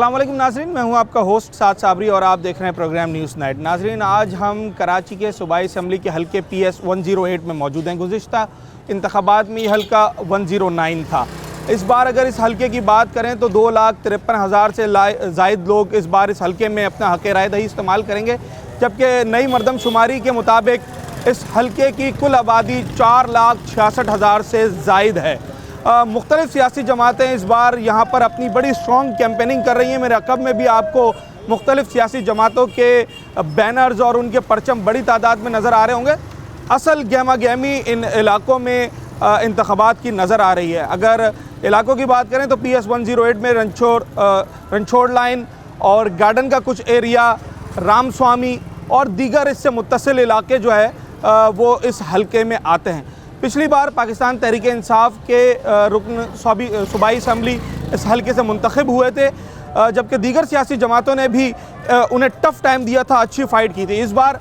अस्सलाम वालेकुम नाजरीन, मैं हूं आपका होस्ट साद साबरी और आप देख रहे हैं प्रोग्राम न्यूज़ नाइट। नाजरीन, आज हम कराची के सूबाई असम्बली के हल्के PS 108 में मौजूद हैं। गुज़िश्ता इंतखाबात में ये हल्का 109 था। इस बार अगर इस हल्के की बात करें तो 2,53,000 से ज़ायद लोग इस बार इस हल्के में अपना हक़ राय दही इस्तेमाल करेंगे, जबकि नई मरदमशुमारी के मुताबिक इस हल्के की कुल आबादी 4,66,000 से ज़ायद है। मुख्तलिफ़ सियासी जमातें इस बार यहाँ पर अपनी बड़ी स्ट्रॉन्ग कैंपेनिंग कर रही हैं। मेरे अक़ब में भी आपको मुख्तलिफ़ सियासी जमातों के बैनर्स और उनके परचम बड़ी तादाद में नज़र आ रहे होंगे। असल गहमा गहमी इन इलाकों में इंतख़ाबात की नज़र आ रही है। अगर इलाकों की बात करें तो PS 108 में रनछोड़ लाइन और गार्डन का कुछ एरिया, रामस्वामी और दीगर इससे मुत्तसिल इलाके जो है वो इस हल्के में आते हैं। पिछली बार पाकिस्तान तहरीक इंसाफ के रुकन सूबाई असम्बली इस हल्के से मुंतखब हुए थे, जबकि दीगर सियासी जमातों ने भी उन्हें टफ़ टाइम दिया था, अच्छी फ़ाइट की थी। इस बार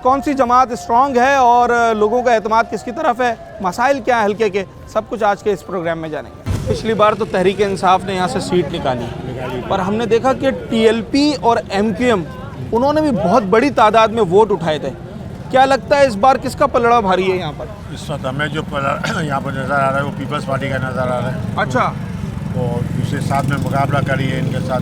कौन सी जमात स्ट्रॉन्ग है और लोगों का एतमाद किसकी तरफ है, मसाइल क्या है हल्के के, सब कुछ आज के इस प्रोग्राम में जानेंगे। पिछली बार तो तहरीक इंसाफ ने यहाँ से सीट निकाली, पर हमने देखा कि TLP और MQM उन्होंने भी बहुत बड़ी तादाद में वोट उठाए थे। क्या लगता है इस बार किसका पलड़ा भारी है यहाँ पर? इस वक्त हमें जो यहाँ पर नज़र आ रहा है वो पीपल्स पार्टी का नज़र आ रहा है। अच्छा। और दूसरे साथ में मुकाबला कर रही है, इनके साथ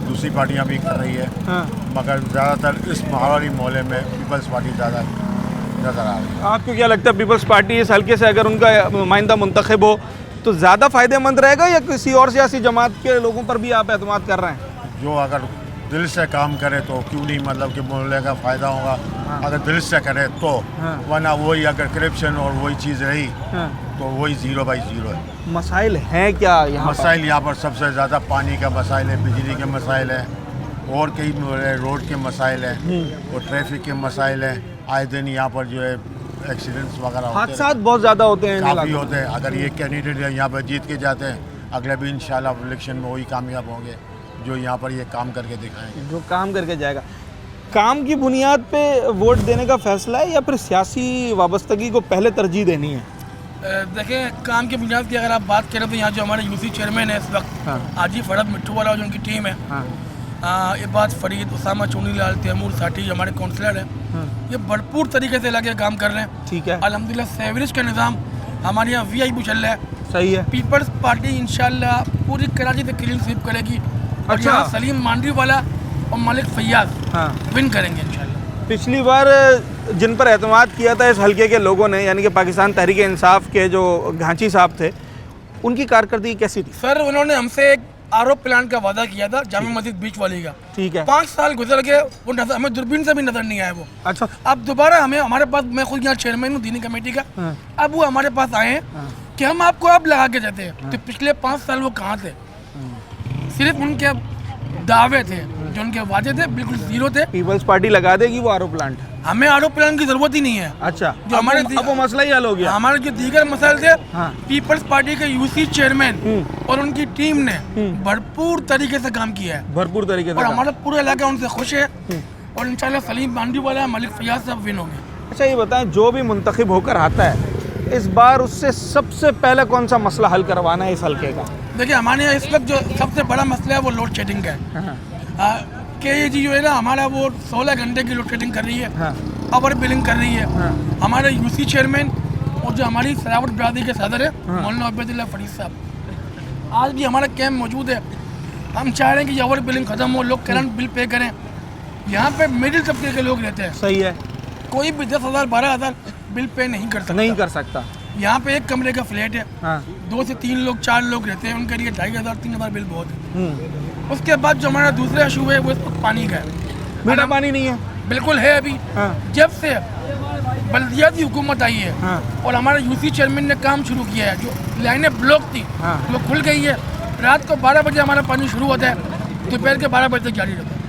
दूसरी पार्टियाँ भी कर रही है। हाँ। मगर ज़्यादातर इस महावारी मोहल्ले में पीपल्स पार्टी ज़्यादा नज़र आ रही है। आपको क्या लगता है पीपल्स पार्टी इस हल्के से अगर उनका नुमाइंदा मुंतखब हो तो ज़्यादा फ़ायदेमंद रहेगा, या किसी और सियासी जमात के लोगों पर भी आप एतमाद कर रहे हैं? जो अगर दिल से काम करे तो क्यों नहीं, मतलब कि मोहल्ले का फ़ायदा होगा। हाँ। अगर दिल से करे तो। हाँ। वरना वही अगर करप्शन और वही चीज़ रही। हाँ। तो वही 0/0 है। मसाइल हैं क्या यहाँ? मसाइल यहाँ पर सबसे ज़्यादा पानी का मसाइल है, बिजली के मसाइल है, और कई रोड के मसाइल हैं और ट्रैफिक के मसाइल हैं। आए दिन यहाँ पर जो है एक्सीडेंट्स वगैरह हादसात बहुत ज़्यादा होते हैं, काफ़ी होते हैं। अगर ये कैंडिडेट यहाँ पर जीत के जाते हैं, अगले भी इंशाल्लाह इलेक्शन में वही कामयाब होंगे जो यहाँ पर ये काम करके दिखाएंगे, जो काम करके जाएगा। काम की बुनियाद पे वोट देने का फैसला है या फिर सियासी वाबस्तगी को पहले तरजीह देनी है? देखें, काम की बुनियाद की अगर आप बात करें तो यहाँ जो हमारे यूसी चेयरमैन है इस वक्त, आजी फरद मिट्टू वाला जो उनकी टीम है, इबाद फरीद, उसामा चुनीलाल, तैमूर साठी हमारे काउंसलर हैं, ये भरपूर तरीके से लगे काम कर रहे हैं। ठीक है। अल्हम्दुलिल्लाह सेवरेज का निज़ाम हमारे यहाँ VIP चल रहा है। सही है। पीपल्स पार्टी इंशाल्लाह पूरी कराची से क्लीन स्वीप करेगी। अच्छा। और सलीम मांडवी वाला और मलिक फैयाज विन करेंगे इंशाल्लाह। पिछली बार जिन पर एतमाद किया था इस हल्के के लोगों ने, यानी कि पाकिस्तान तहरीक इंसाफ के जो घांची साहब थे, उनकी कारकर्दगी कैसी थी? सर, उन्होंने हमसे एक RO प्लांट का वादा किया था जामा मस्जिद बीच वाली का। ठीक है। 5 साल गुजर गए, वो हमें दूरबीन से भी नजर नहीं आया वो। अच्छा। अब दोबारा हमारे पास, मैं खुद यहाँ चेयरमैन हूँ दीनी कमेटी का, अब वो हमारे पास आए हैं कि हम आपको अब लगा के जाते हैं। तो पिछले 5 साल वो कहाँ थे? सिर्फ उनके दावे थे, जो उनके वादे थे बिल्कुल 0 थे। पीपल्स पार्टी लगा देगी वो RO प्लांट? हमें RO प्लांट की जरूरत ही नहीं है। अच्छा। जो हमारे अब वो मसला ही हल हो गया। हमारे जो दीगर मसाइल थे, पीपल्स पार्टी के यूसी चेयरमैन और उनकी टीम ने भरपूर तरीके से काम किया है, भरपूर तरीके से, और हमारा पूरा इलाका उनसे खुश है। और इंशाल्लाह सलीम मांडवी वाला, मलिक फैयाज सब विन होंगे। अच्छा, ये बताएं, जो भी मुंतखब होकर आता है इस बार, उससे सबसे पहले कौन सा मसला हल करवाना है इस हल्के का? देखिए, हमारे यहाँ इस वक्त जो सबसे बड़ा मसला है वो लोड शेडिंग का है। KAG जो है ना हमारा, वो 16 घंटे की लोड शेडिंग कर रही है, ओवर बिलिंग कर रही है। हमारे यूसी चेयरमैन और जो हमारी सरावट बिरादरी के सदर है मौलाना अब्दुल्ला फरीद साहब, आज भी हमारा कैंप मौजूद है। हम चाह रहे हैं कि ये ओवर बिलिंग खत्म हो, लोग करंट बिल पे करें। यहाँ पे मिडिल तबके के लोग रहते हैं। सही है। कोई भी 10,000 12,000 बिल पे नहीं कर सकता। यहाँ पे एक कमरे का फ्लैट है, 2 से 3 लोग 4 लोग रहते हैं, उनके लिए 2,500 3,000 बिल बहुत है। उसके बाद जो हमारा दूसरा इशू है वो पानी का है। मीठा पानी नहीं है? बिल्कुल है। अभी जब से बल्दियाती हुकूमत आई है और हमारे यूसी चेयरमैन ने काम शुरू किया है, जो लाइनें ब्लॉक थी वो खुल गई है। रात को 12 बजे हमारा पानी शुरू होता है, दोपहर के 12 बजे तक जारी रहता है।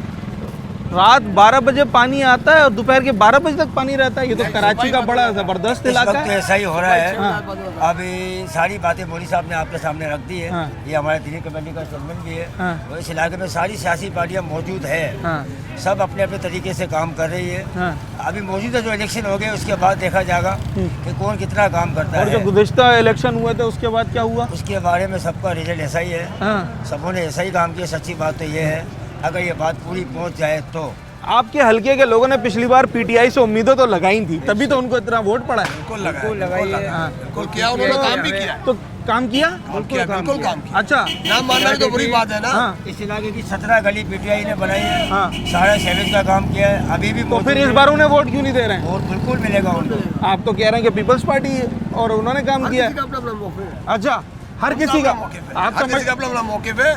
रात 12 बजे पानी आता है और दोपहर के 12 बजे तक पानी रहता है। ये तो कराची का बड़ा ज़बरदस्त इस इलाका वक्त है। ऐसा ही हो रहा है। हाँ। अभी सारी बातें मौली साहब ने आपके सामने रख दी है। हाँ। ये हमारे दिल्ली कमेटी का चेयरमैन भी है। हाँ। और इस इलाके में सारी सियासी पार्टियां मौजूद है। हाँ। सब अपने अपने तरीके से काम कर रही है। हाँ। अभी मौजूदा जो इलेक्शन हो गए उसके बाद देखा जाएगा कि कौन कितना काम करता और जो है। गुज़िश्ता इलेक्शन हुए थे उसके बाद क्या हुआ? उसके बारे में सबका रिजल्ट ऐसा ही है। हाँ। सबों ने ऐसा ही काम किया। सच्ची बात तो ये है, अगर ये बात पूरी पहुंच जाए तो आपके हलके के लोगों ने पिछली बार पीटीआई से उम्मीदें तो लगाई थी, तभी तो उनको इतना वोट पड़ा है। बिल्कुल किया, उन्होंने काम भी किया। तो काम किया? बिल्कुल काम किया। अच्छा। नाम मानना भी तो बुरी बात है ना। हाँ। इस इलाके की 17 गली पीटीआई ने बनाई है। हाँ। सारा सेवेज का काम किया है। अभी भी तो फिर इस बार उन्हें वोट क्यों नहीं दे रहे हैं? वोट बिल्कुल मिलेगा उनको। आप तो कह रहे हैं कि पीपल्स पार्टी है और उन्होंने काम किया है। अच्छा, हर किसी का आप हर किसी समझ का अपना अपना मौके पे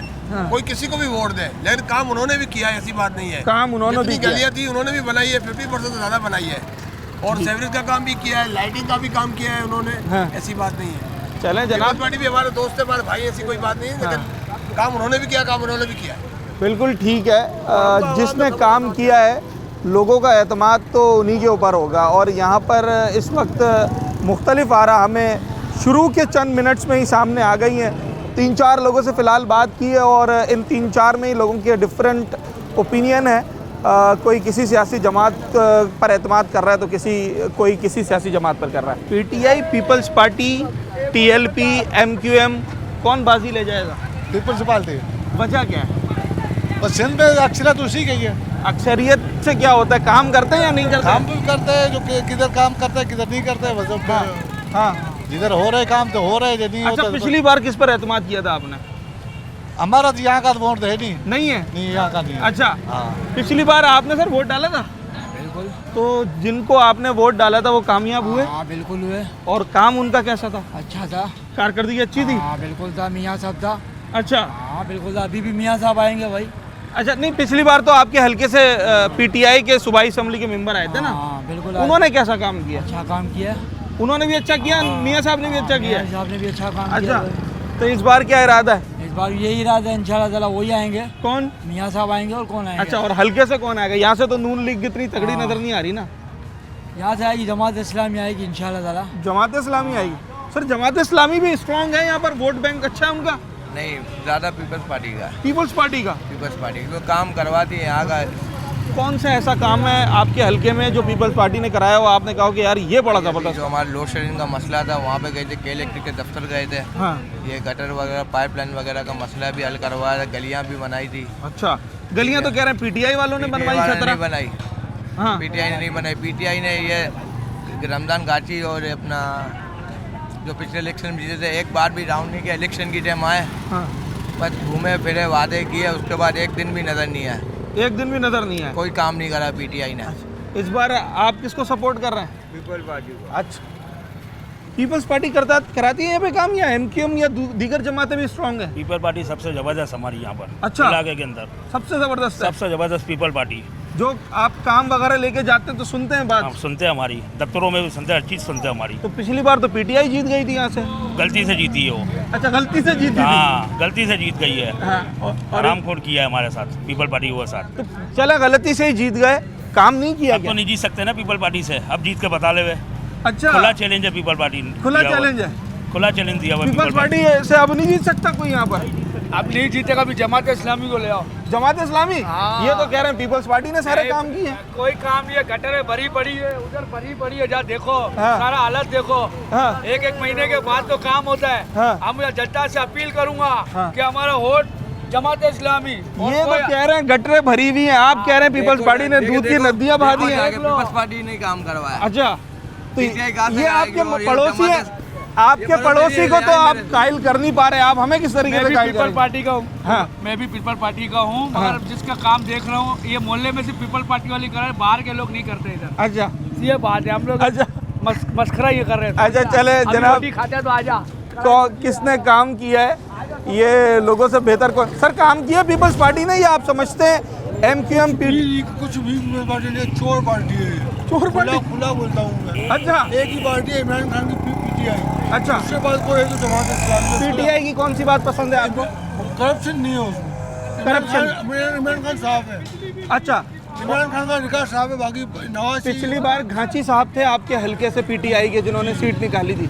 कोई किसी को भी वोट दे, लेकिन काम उन्होंने भी किया है, ऐसी बात नहीं है। काम उन्होंने भी जितनी किया। गलियां थी उन्होंने भी बनाई है, 50% से ज्यादा बनाई है। और सेवरेज का काम भी किया है, लाइटिंग का भी काम किया है उन्होंने। हाँ। ऐसी बात नहीं है। चलें पीपल्स जनाब, पार्टी भी हमारे दोस्त है, हमारे भाई, ऐसी कोई बात नहीं है। लेकिन काम उन्होंने भी किया, काम उन्होंने भी किया। बिल्कुल ठीक है। जिसने काम किया है लोगों का एतमाद तो उन्हीं के ऊपर होगा। और यहाँ पर इस वक्त मुख्तलिफ आरा हमें शुरू के चंद मिनट्स में ही सामने आ गई हैं। 3-4 लोगों से फ़िलहाल बात की है और इन 3-4 में ही लोगों के डिफरेंट ओपिनियन है। कोई किसी सियासी जमात पर एतमाद कर रहा है तो कोई किसी सियासी जमात पर कर रहा है। PTI, Peoples Party, TLP, MQM, कौन बाजी ले जाएगा? Peoples Party. वजह क्या है? बस सिंध में अक्सरियत उसी की है। अक्सरियत से क्या होता है? काम करते हैं या नहीं करते? काम भी करते हैं, जो किधर काम करते हैं किधर नहीं करते हैं। बस हाँ। जिधर हो रहे काम तो हो रहे, जो नहीं अच्छा, होता पिछली बार किस पर एतमाद किया था आपने? हमारा तो यहाँ का तो वोट है नहीं। नहीं है? नहीं, यहाँ का नहीं है। अच्छा। हाँ। पिछली बार आपने सर वोट डाला था? बिल्कुल। तो जिनको आपने वोट डाला था वो कामयाब हुए? हाँ बिल्कुल हुए। और काम उनका कैसा था? अच्छा था। कारकर्दगी अच्छी थी? हाँ बिल्कुल था, मियाँ साहब था। अच्छा। हाँ बिल्कुल था, अभी भी मियाँ साहब आएंगे भाई। अच्छा, नहीं पिछली बार तो आपके हल्के से पीटीआई के सूबाई असम्बली के मेंबर आए थे ना? हाँ बिल्कुल। उन्होंने कैसा काम किया? अच्छा काम किया। उन्होंने भी अच्छा किया, मियाँ साहब ने भी अच्छा किया? मियाँ साहब ने भी अच्छा काम अच्छा, किया। तो इस बार क्या इरादा है? इस बार यही इरादा है, इंशाल्लाह ताला वही आएंगे। कौन? मियाँ साहब आएंगे। और कौन आएंगे? अच्छा, और हल्के से कौन आएगा? यहाँ से तो नून लीग इतनी तगड़ी हाँ। नजर नहीं आ रही ना। यहाँ से आएगी जमात इस्लामी आएगी इंशाल्लाह ताला। जमात इस्लामी आएगी? सर जमात इस्लामी भी स्ट्रॉन्ग है यहाँ पर, वोट बैंक अच्छा है उनका? नहीं, ज़्यादा पीपल्स पार्टी का। पीपल्स पार्टी का? पीपल्स पार्टी को काम करवाती है यहाँ का। कौन सा ऐसा काम है आपके हलके में जो पीपल्स पार्टी ने कराया हो, आपने कहा कि यार ये बड़ा ज़बरदस्त? जो हमारा लोड शेडिंग का मसला था वहाँ पे गए थे, के इलेक्ट्रिक के दफ्तर गए थे। हाँ। ये गटर वगैरह, पाइपलाइन वगैरह का मसला भी हल करवाया था, गलियाँ भी बनाई थी। अच्छा, गलियाँ तो कह रहे हैं पीटीआई वालों ने बनवाई PTI वाले 17? नहीं बनाई। हाँ। पीटीआई ने नहीं बनाई। पीटीआई ने ये रमजान गाची और अपना जो पिछले इलेक्शन में जीते थे, एक बार भी राउंड नहीं किया। इलेक्शन की टाइम आए, हाँ। बस घूमे फिरे, वादे किए, उसके बाद एक दिन भी नज़र नहीं आया। एक दिन भी नजर नहीं आया? कोई काम नहीं करा पीटीआई ने। इस बार आप किसको सपोर्ट कर रहे हैं? पीपल्स पार्टी को। अच्छा, पीपल्स पार्टी कराती है यहाँ पे काम, या एमक्यूएम या दीगर जमातें भी स्ट्रॉन्ग है? पीपल पार्टी सबसे जबरदस्त हमारी यहाँ पर। अच्छा। इलाके के अंदर सबसे जबरदस्त है? सबसे जबरदस्त पीपल पार्टी। जो आप काम वगैरह लेके जाते हैं तो सुनते हैं बात? हम सुनते हैं, हमारी दफ्तरों में भी सुनते हैं, हर चीज़ सुनते हैं हमारी। तो पिछली बार तो पीटीआई जीत गई थी यहाँ से? गलती से जीती है वो। अच्छा, गलती से जीती थी? हाँ, गलती से जीत गई है। हाँ, और आराम खोर किया है हमारे साथ, पीपल पार्टी के साथ। तो चला, गलती से ही जीत गए, काम नहीं किया अब क्या? तो नहीं जीत सकते ना पीपल पार्टी से, अब जीत के बता ले वे। अच्छा, खुला चैलेंज है पीपल पार्टी। खुला चैलेंज है? खुला चैलेंज दिया हुआ पीपल्स पार्टी से अब नहीं जीत सकता कोई यहाँ पर? अब नहीं जीतेगा, भी जमात इस्लामी को ले आओ। जमात इस्लामी? हाँ। ये तो कह रहे हैं पीपल्स पार्टी ने सारे काम किए हैं। कोई काम नहीं है, गटरें भरी पड़ी है, उधर भरी पड़ी है, जा देखो। हाँ। सारा हालत देखो। हाँ। एक महीने के बाद तो काम होता है। हाँ। हम जनता से अपील करूंगा हाँ। कि हमारा वोट जमात इस्लामी। ये तो कह रहे हैं गटरे भरी हुई हैं, आप कह रहे हैं पीपल्स पार्टी ने दूध की नदियां बहा दी हैं। पीपल्स पार्टी ने काम करवाया। अच्छा, तो PTI कहाँ से ये आएगी और आपके ये पड़ोसी है, जमात आपके पड़ोसी को तो आप कायल कर नहीं पा रहे, आप हमें किस तरीके से कायल पीपल करेंगे? पार्टी का हूँ। हाँ। मैं भी पीपल पार्टी का हूँ, मगर जिसका काम देख रहा हूँ, ये मोहल्ले में सिर्फ पीपल पार्टी वाली कर रहे हैं, बाहर के लोग नहीं करते इधर। अच्छा, ये बात है, हम लोग अच्छा, मस्खरा ये कर रहे हैं। अच्छा, चले अभी जनाब, रोटी खाते हैं तो आजा। तो किसने काम किया है ये लोगों से बेहतर कौन? सर, काम किया पीपल्स पार्टी ने या आप समझते हैं एमक्यूएम कुछ भी पार्टी नहीं, चोर पार्टी है। चोर पार्टी? खुला बोलता हूँ मैं। अच्छा, एक ही पार्टी है, इमरान खान की पीटीआई। अच्छा, उसके बाद कोई है तो जमात इस्लामी। पीटीआई की कौन सी बात पसंद है आपको? करप्शन नहीं है उसमें। करप्शन? इमरान खान साहब है। अच्छा, इमरान खान का निकाह साहब है, बाकी नवाज पिछली बार घांची साहब थे आपके हल्के से पीटीआई के, जिन्होंने सीट निकाली थी,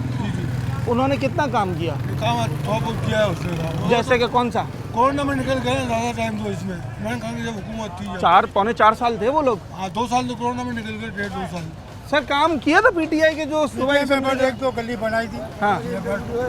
उन्होंने कितना काम किया? काम बहुत किया है उसने काम। जैसे कि कौन सा? कोरोना में निकल गए ज़्यादा टाइम तो इसमें इमरान खान की जब हुकूमत थी 4 साल थे वो लोग। हाँ 2 साल तो कोरोना में निकल गए, 1.5-2 साल। सर काम किया था पीटीआई के जो सुबह एक दो गली बनाई थी। हाँ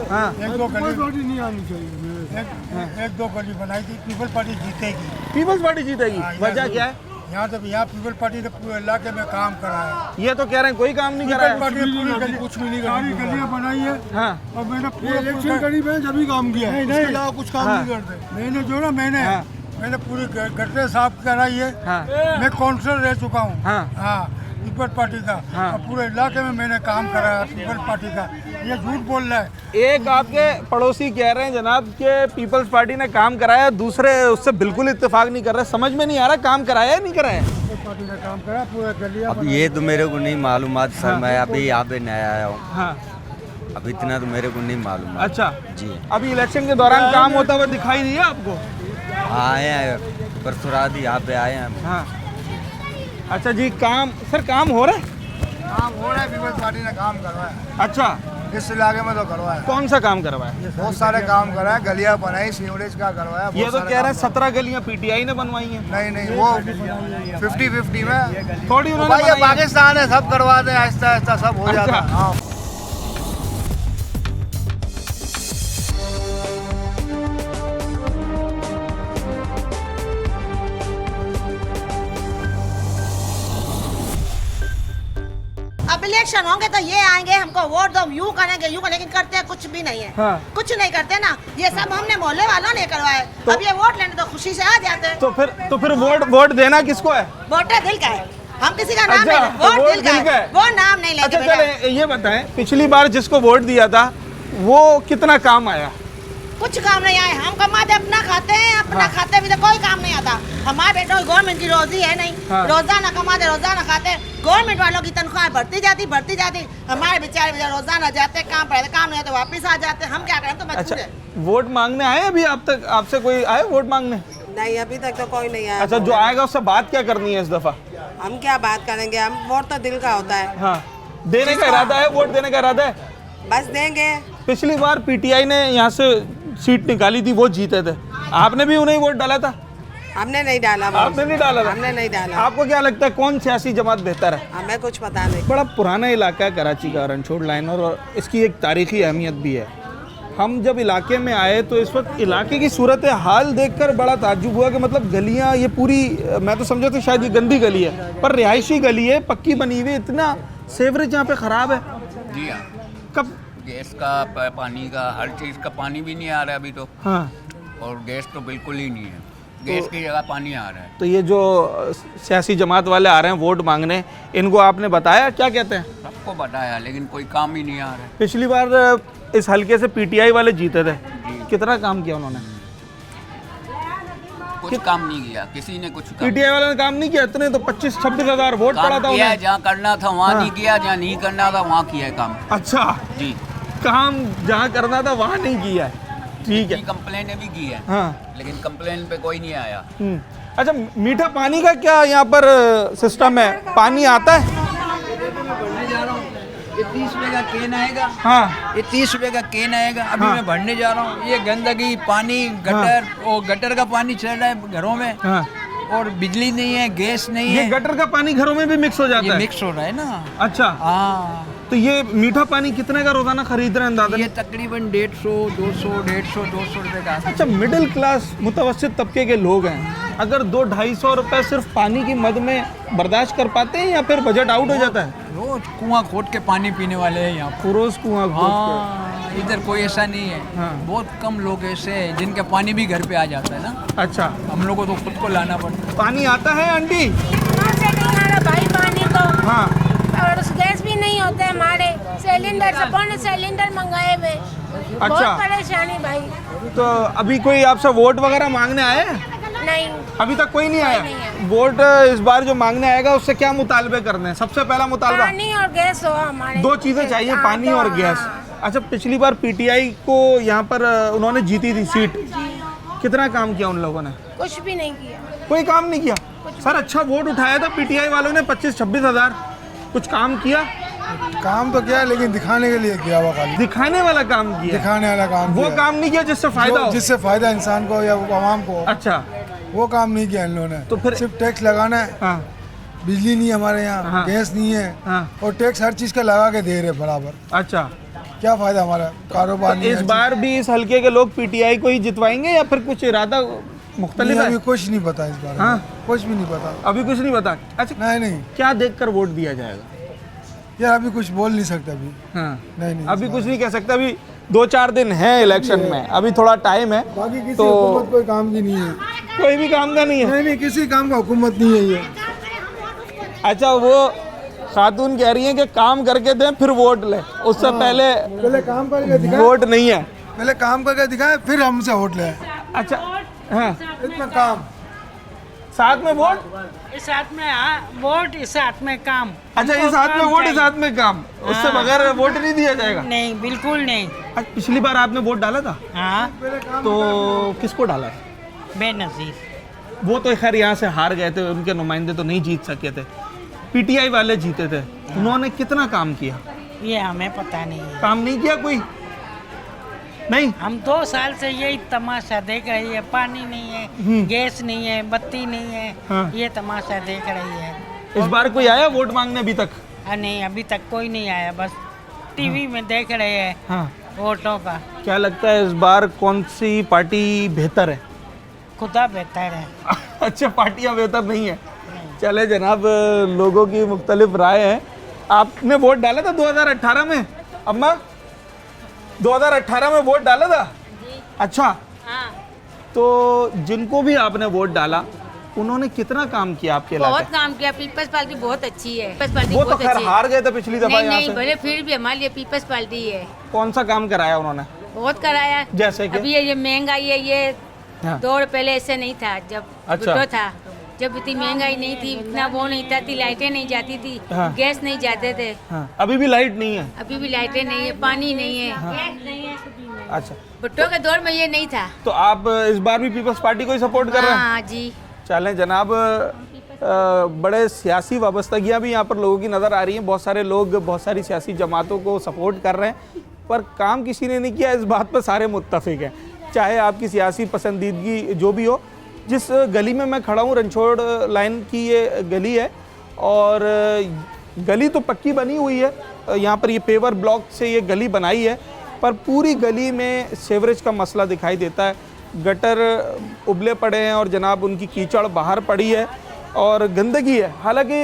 हाँ एक दो गली पार्टी नहीं आनी चाहिए। एक दो गली बनाई थी। पीपल पार्टी जीतेगी। पीपल्स पार्टी जीतेगी, वजह क्या है? यहाँ पीपल पार्टी ने पूरे इलाके में काम करा है। ये तो कह रहे हैं कोई काम नहीं करा है। पार्टी ने पूरी गली कुछ भी नहीं करा, सारी गलियाँ बनाई है। हाँ और मैंने पूरे इलेक्शन करीब है जब भी काम किया है, इसके अलावा कुछ काम नहीं करते। मैंने पूरी गटर साफ कराई है। मैं काउंसलर रह चुका हूँ। हाँ पीपल पार्टी का। और पूरे इलाके में मैंने काम कराया पीपल पार्टी का। ये झूठ बोल रहा है। एक आपके पड़ोसी कह रहे हैं जनाब के पीपल्स पार्टी ने काम कराया, दूसरे उससे बिल्कुल इत्तेफाक नहीं कर रहे। समझ में नहीं आ रहा काम कराया या नहीं कराया? पार्टी ने काम करा पूरे गलियाँ। अब ये तो मेरे को नहीं मालूम सर। मैं अभी यहाँ पे नया आया हूँ। हाँ अब इतना तो मेरे को नहीं मालूम। अच्छा जी अभी इलेक्शन के दौरान काम होता हुआ दिखाई दिया आपको? आए हैं परसों रात यहाँ पे आए हैं। हाँ अच्छा जी, काम सर काम हो रहा है? काम हो रहा है। पीपल्स पार्टी ने काम करवाया। अच्छा इस इलाके में तो करवाया। कौन सा काम करवाया? बहुत सारे काम कराया। गलियाँ बनाई, सीवरेज का करवाया। ये तो कह रहे हैं 17 गलियां पीटीआई ने बनवाई हैं। नहीं वो 50-50 में थोड़ी उन्होंने भाई ये बनाई है। पाकिस्तान है, सब करवाते हैं आहिस्ता आहिस्ता सब हो जाता है। हाँ। अब इलेक्शन होंगे तो ये आएंगे हमको वोट दो, यूँ करेंगे लेकिन करते कुछ भी नहीं है। हाँ। कुछ नहीं करते ना, ये सब हमने मोहल्ले वालों ने करवाए। अब ये वोट लेने तो खुशी से आ जाते हैं। तो फिर वोट देना किसको है? वोट दिल का है, हम किसी का नाम अच्छा, नहीं ले, वोट दिल का है, वो नाम नहीं लेते। अच्छा चले ये बताएं, पिछली बार जिसको वोट दिया था वो कितना काम आया? कुछ काम नहीं आए। हम कमाते अपना खाते हैं, अपना खाते भी तो कोई काम नहीं आता। हमारे बेटों की गवर्नमेंट की रोजी है नहीं। रोजाना कमाते रोजाना खाते। गवर्नमेंट वालों की तनख्वाह बढ़ती जाती। हमारे बेचारे रोजाना जाते काम पड़े, काम नहीं तो वापस आ जाते। हम क्या करें? तो मजबूर है। वोट मांगने आए अभी आप तक? आपसे कोई आए वोट मांगने? नहीं अभी तक तो कोई नहीं आया। अच्छा जो आएगा उससे बात क्या करनी है इस दफा? हम क्या बात करेंगे, हम वोट तो दिल का होता है। हाँ देने का इरादा है, वोट देने का इरादा है, बस देंगे। पिछली बार पीटीआई ने यहाँ से सीट निकाली थी, वो जीते थे। आपने भी उन्हें वोट डाला था? हमने नहीं डाला। आपने नहीं डाला था? हमने नहीं डाला। आपको क्या लगता है कौन सियासी जमात बेहतर है? हमें कुछ पता नहीं। बड़ा पुराना इलाका है कराची का रणछोड़ लाइन, और इसकी एक तारीखी अहमियत भी है। हम जब इलाके में आए तो इस वक्त इलाके की सूरत हाल देखकर बड़ा ताज्जुब हुआ कि मतलब गलियां ये पूरी, मैं तो समझा था शायद ये गंदी गली है, पर रिहायशी गली है, पक्की बनी हुई। इतना सेवरेज यहाँ पे ख़राब है। जी हाँ, कब गैस का पानी का हर चीज़ का पानी भी नहीं आ रहा है अभी तो। हाँ और गैस तो बिल्कुल ही नहीं है। गैस की जगह पानी आ रहा है। तो ये जो सियासी जमात वाले आ रहे हैं वोट मांगने, इनको आपने बताया क्या कहते हैं? सबको बताया लेकिन कोई काम ही नहीं आ रहा है। पिछली बार इस हल्के से पीटीआई वाले जीते थे, कितना काम किया उन्होंने? कुछ काम नहीं किया किसी ने। कुछ पीटीआई वाले ने काम नहीं किया? इतने तो 25-26 हज़ार वोट पड़ा था उन्हें। जहाँ करना था वहाँ नहीं किया, जहाँ नहीं करना था वहाँ किया है काम। अच्छा जी, काम जहाँ करना था वहाँ नहीं किया है। ठीक है, कंप्लेन भी की है। हाँ लेकिन कंप्लेन पे कोई नहीं आया। अच्छा मीठा पानी का क्या यहाँ पर सिस्टम है? पानी आता है? ये 30 रुपए का केन आएगा। हाँ ये 30 रुपए का केन आएगा। अभी मैं भरने जा रहा हूँ। ये गंदगी पानी गटर और गटर का पानी चल रहा है घरों में। हाँ और बिजली नहीं है, गैस नहीं ये है। गटर का पानी घरों में भी मिक्स हो जाता है? मिक्स हो रहा है ना। अच्छा हाँ तो ये मीठा पानी कितने का रोजाना खरीद रहे हैं अंदाज़ा? ये तकरीबन 150, 200 रुपए का। अच्छा मिडिल क्लास मुतवस्सित तबके के लोग हैं, अगर 200-250 रुपए सिर्फ पानी की मद में बर्दाश्त कर पाते हैं या फिर बजट आउट हो जाता है? रोज कुआं खोद के पानी पीने वाले हैं यहाँ। रोज कुआं खोद के? हाँ, इधर कोई ऐसा नहीं है। बहुत कम लोग ऐसे हैं जिनके पानी भी घर पे आ जाता है ना। अच्छा हम लोगों को तो खुद को लाना पड़ता है। पानी आता है आंटी? से नहीं आ रहा भाई पानी तो। हाँ और गैस भी नहीं होते हमारे। सिलेंडर सबने सिलेंडर मंगाए हुए। अच्छा। बहुत परेशानी भाई। तो अभी कोई आपसे वोट वगैरह मांगने आए हैं? नहीं अभी तक कोई नहीं आया। नहीं वोट इस बार जो मांगने आएगा उससे क्या मुतालबे करने हैं? सबसे पहला मुतालबा पानी और गैस हो हमारे। 2 चीजें चाहिए, पानी और गैस। अच्छा पिछली बार पीटीआई को यहाँ पर उन्होंने जीती थी सीट, कितना काम किया उन लोगों ने? कुछ भी नहीं किया। कोई काम नहीं किया? कुछ सर अच्छा वोट उठाया था पीटीआई वालों ने 25-26 हज़ार, कुछ काम किया? काम तो किया लेकिन दिखाने के लिए किया हुआ, खाली दिखाने वाला काम किया, दिखाने वाला काम वो किया। काम नहीं किया जिससे फायदा हो, जिससे फायदा इंसान को या आवाम को। अच्छा वो काम नहीं किया इन लोगों ने। तो फिर सिर्फ टैक्स लगाना है। हाँ। बिजली नहीं है हमारे यहाँ, हाँ। गैस नहीं है। हाँ। और टैक्स हर चीज का लगा के दे रहे बराबर। अच्छा क्या फायदा हमारा कारोबार तो नहीं इस है। बार भी इस हल्के के लोग पीटीआई को ही जितवाएंगे या फिर कुछ इरादा मुख्तलिफ नहीं, है? अभी कुछ नहीं पता इस बार। हाँ? कुछ भी नहीं पता अभी कुछ नहीं पता। अच्छा नहीं क्या देखकर वोट दिया जाएगा? यार अभी कुछ बोल नहीं सकते अभी। हाँ। नहीं अभी कुछ नहीं कह सकते, अभी 2-4 दिन है इलेक्शन में, अभी थोड़ा टाइम है। बाकी किसी तो हुकूमत कोई काम की नहीं है, कोई भी काम का नहीं है। नहीं किसी काम का हुकूमत नहीं है ये। अच्छा वो खातून कह रही हैं कि काम करके दें फिर वोट लें, उससे पहले काम करके दिखाएं, वोट नहीं है। पहले काम करके दिखाएं फिर हमसे वोट लें। अच्छा हाँ, इतना काम साथ में वोट, इस हाथ में वोट, इस हाथ में काम। अच्छा इस हाथ में वोट, इस हाथ में काम, उससे बगैर वोट नहीं दिया जाएगा? नहीं बिल्कुल नहीं। अच्छा, पिछली बार आपने वोट डाला था? हाँ। तो किसको डाला? बेनजीर। वो तो खैर यहाँ से हार गए थे, उनके नुमाइंदे तो नहीं जीत सके थे, पीटीआई वाले जीते थे। उन्होंने कितना काम किया ये हमें पता नहीं है। काम नहीं किया कोई? नहीं, हम 2 साल से यही तमाशा देख रही है, पानी नहीं है, गैस नहीं है, बत्ती नहीं है। हाँ। ये तमाशा देख रही है। इस बार कोई आया वोट मांगने अभी तक? नहीं अभी तक कोई नहीं आया, बस टीवी में देख रहे हैं हाँ। वोटों का। क्या लगता है इस बार कौन सी पार्टी बेहतर है? खुदा बेहतर है। अच्छा पार्टियां बेहतर नहीं है। चले जनाब, लोगों की मुख्तलिफ राय है। आपने वोट डाला था 2018 में? अम्मा 2018 में वोट डाला था? अच्छा हाँ। तो जिनको भी आपने वोट डाला उन्होंने कितना काम किया आपके इलाके? बहुत काम किया। पीपल्स पार्टी बहुत अच्छी है। पीपल्स पार्टी वो तो बहुत खैर अच्छी है। हार गए थे पिछली दफा यहाँ नहीं से। भले फिर भी हमारे लिए पीपल्स पार्टी है। कौन सा काम कराया उन्होंने? बहुत कराया। जैसे कि? अभी ये महंगाई है, ये हाँ। दौड़ पहले ऐसे नहीं था जब अच्छा। भुट्टो था, जब इतनी महंगाई नहीं थी, इतना वो नहीं था, इतनी लाइटें नहीं जाती थी। हाँ। गैस नहीं जाते थे। हाँ। अभी भी लाइट नहीं है? अभी भी लाइटें नहीं है, पानी नहीं है। हाँ। गैस नहीं है। अच्छा भुट्टो के दौर में ये नहीं था। तो आप इस बार भी पीपल्स पार्टी को ही सपोर्ट कर रहे हैं? हाँ जी। चलें जनाब, बड़े सियासी वाबस्तगियाँ भी यहाँ पर लोगों की नज़र आ रही हैं। बहुत सारे लोग बहुत सारी सियासी जमातों को सपोर्ट कर रहे हैं, पर काम किसी ने नहीं किया, इस बात पर सारे मुत्तफिक हैं। चाहे आपकी सियासी पसंदीदगी जो भी हो। जिस गली में मैं खड़ा हूँ, रणछोड़ लाइन की ये गली है, और गली तो पक्की बनी हुई है, यहाँ पर ये पेवर ब्लॉक से ये गली बनाई है, पर पूरी गली में सीवरेज का मसला दिखाई देता है। गटर उबले पड़े हैं और जनाब उनकी कीचड़ बाहर पड़ी है और गंदगी है। हालांकि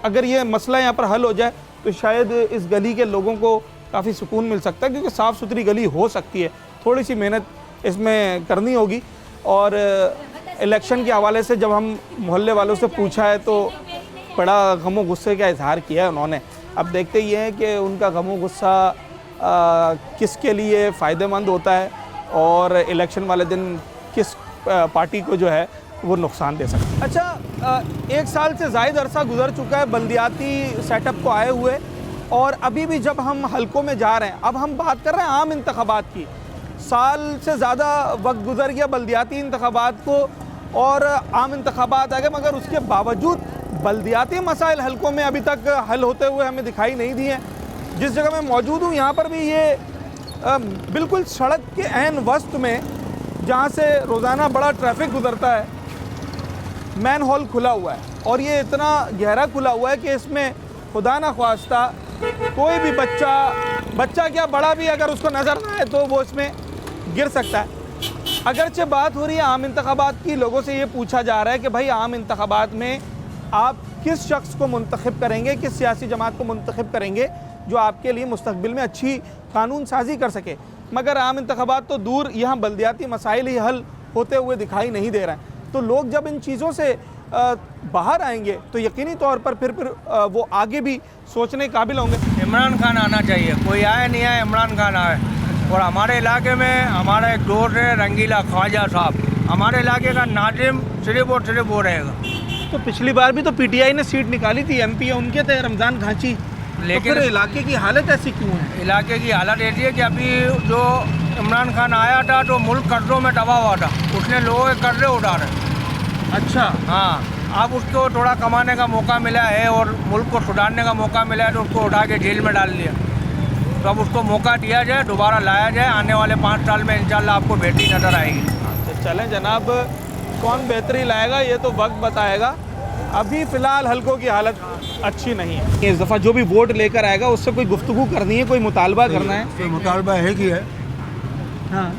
अगर ये मसला यहाँ पर हल हो जाए तो शायद इस गली के लोगों को काफ़ी सुकून मिल सकता है, क्योंकि साफ़ सुथरी गली हो सकती है। थोड़ी सी मेहनत इसमें करनी होगी। और इलेक्शन के हवाले से जब हम मोहल्ले वालों से पूछा है तो बड़ा गमो गुस्से का इजहार किया है उन्होंने। अब देखते ही हैं कि उनका गमो गुस्सा किसके लिए फ़ायदेमंद होता है और इलेक्शन वाले दिन किस पार्टी को जो है वो नुकसान दे सकता है। अच्छा, 1 साल से ज़ायद अरसा गुजर चुका है बल्दियाती सेटअप को आए हुए, और अभी भी जब हम हलकों में जा रहे हैं, अब हम बात कर रहे हैं आम इंतखाबात की। साल से ज़्यादा वक्त गुजर गया बल्दियाती इंतखाबात को, और आम इंतखाबात आ गए, मगर उसके बावजूद बल्दियाती मसाइल हलकों में अभी तक हल होते हुए हमें दिखाई नहीं दिए। जिस जगह मैं मौजूद हूँ यहाँ पर भी ये बिल्कुल सड़क के ऐन वस्त में, जहाँ से रोज़ाना बड़ा ट्रैफिक गुजरता है, मैन होल खुला हुआ है, और ये इतना गहरा खुला हुआ है कि इसमें खुदा न ख्वास्ता कोई भी बच्चा क्या बड़ा भी अगर उसको नज़र ना आए तो वो इसमें गिर सकता है। अगरचे बात हो रही है आम इंतखाबात की, लोगों से ये पूछा जा रहा है कि भाई आम इंतखाबात में आप किस शख्स को मुंतखब करेंगे, किस सियासी जमात को मुंतखब करेंगे जो आपके लिए मुस्तकबिल में अच्छी कानून साजी कर सके। मगर आम इंतखाबात तो दूर, यहाँ बल्दियाती मसाइल ही हल होते हुए दिखाई नहीं दे रहे हैं। तो लोग जब इन चीज़ों से बाहर आएंगे तो यकीनी तौर पर फिर वो आगे भी सोचने काबिल होंगे। इमरान खान आना चाहिए, कोई आए नहीं आए, इमरान खान आए। और हमारे इलाके में हमारा एक दोस्त है रंगीला ख्वाजा साहब, हमारे इलाके का नाजिम सिर्फ और सिर्फ वो रहेगा। तो पिछली बार भी तो पीटीआई ने सीट निकाली थी, एमपी उनके थे रमज़ान घांची, लेकिन तो इलाके की हालत ऐसी क्यों है? इलाके की हालत ऐसी है कि अभी जो इमरान खान आया था तो मुल्क कर्जों में दबा हुआ था, उसने लोगों के कर्जे उठा रहे। अच्छा हाँ, अब उसको थोड़ा कमाने का मौका मिला है और मुल्क को सुधारने का मौका मिला है, तो उसको उठा के जेल में डाल दिया। तो अब उसको मौका दिया जाए, दोबारा लाया जाए, आने वाले 5 साल में इंशाल्लाह आपको बेहतरी नज़र आएगी। तो चलें जनाब, कौन बेहतरी लाएगा ये तो वक्त बताएगा। अभी फ़िलहाल हलकों की हालत अच्छी नहीं है। इस दफ़ा जो भी वोट लेकर आएगा उससे कोई गुफ्तगू करनी है, कोई मुतालबा करना है? कोई मुतालबा है कि है? हाँ,